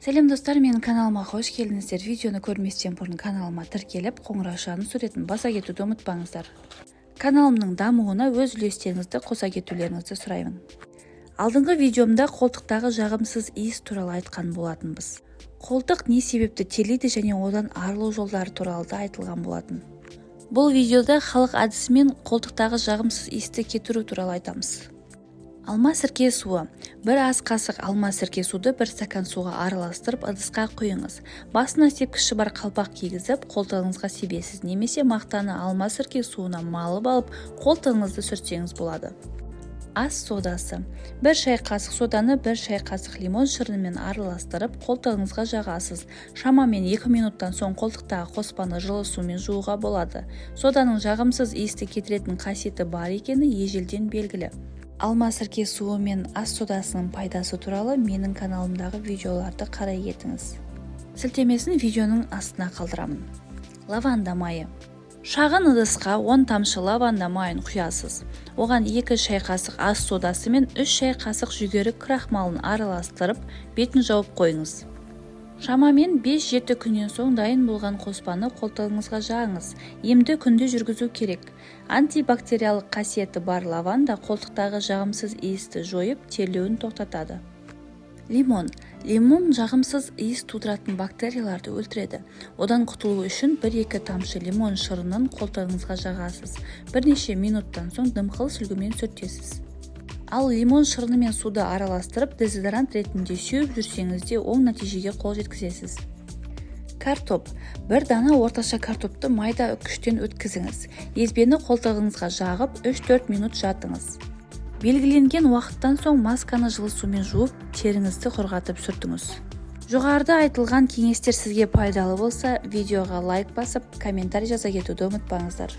Сәлем достар, менің каналыма қош келдіңіздер. Видеоны көрместен бұрын каналыма тіркеліп, қоңыраушаның суретін баса кетуді ұмытпаңыздар. Каналымның дамуына өз үлестеріңізді қоса кетулеріңізді сұраймын. Алдыңғы видеомда қолтықтағы жағымсыз иіс туралы айтқан болатынбыз. Қолтық не себепті терлейді және одан арылу жолдары туралы да айтылған болатын. Бұл видеода халық әдісімен қолтықтағы жағымсыз иісті кетіру туралы айтамыз. Алма сірке суы. Бір ас қасық алма сірке суды бір стакан суға араластырып ыдысқа құйыңыз. Басына сепкіші бар қалпақ кигізіп, қолтығыңызға себесіз, немесе мақтаны алма сірке суына малып алып, қолтығыңызды сүртсеңіз болады. Ас содасы. Бір шай қасық соданы бір шай қасық лимон шырынымен араластырып, қолтығыңызға жағасыз. Шамамен 2 минуттан соң қолтықтағы қоспаны жылы сумен жууға болады. Соданың жағымсыз иісті кетіретін қасиеті бар екені ежелден белгілі. Алма сірке суы мен ас содасының пайдасы туралы менің каналымдағы видеоларды қарай кетіңіз. Сілтемесін видеоның астына қалдырамын. Лаванда майы. Шағын ыдысқа 10 тамшы лаванда майын құясыз. Оған 2 шай қасық ас содасы мен 3 шай қасық жүгері крахмалын араластырып, бетін жауып қойыңыз. Шамамен 5-7 күннен соң дайын болған қоспаны қолтығыңызға жағыңыз. Емді күнде жүргізу керек. Антибактериялық қасиеті бар лаванда қолтықтағы жағымсыз иісті жойып, терлеуін тоқтатады. Лимон. Лимон жағымсыз иіс тудыратын бактерияларды өлтіреді. Одан құтылу үшін 1-2 тамшы лимон шырынын қолтығыңызға жағасыз. Бірнеше минуттан соң дымқыл сүлгімен сүртесіз. Ал лимон шырыны мен суды араластырып, дезодорант ретінде сеуіп жүрсеңіз де оң нәтижеге қол жеткізесіз. Картоп. Бір дана орташа картопты майда үккіштен өткізіңіз. Езбені қолтығыңызға жағып 3-4 минут жатыңыз. Белгіленген уақыттан соң масканы жылы сумен жуып, теріңізді құрғатып сүртіңіз. Жоғарыда айтылған кеңестер сізге пайдалы болса, видеоға лайк басып, комментарий жаза кетуді ұмытпаңыздар.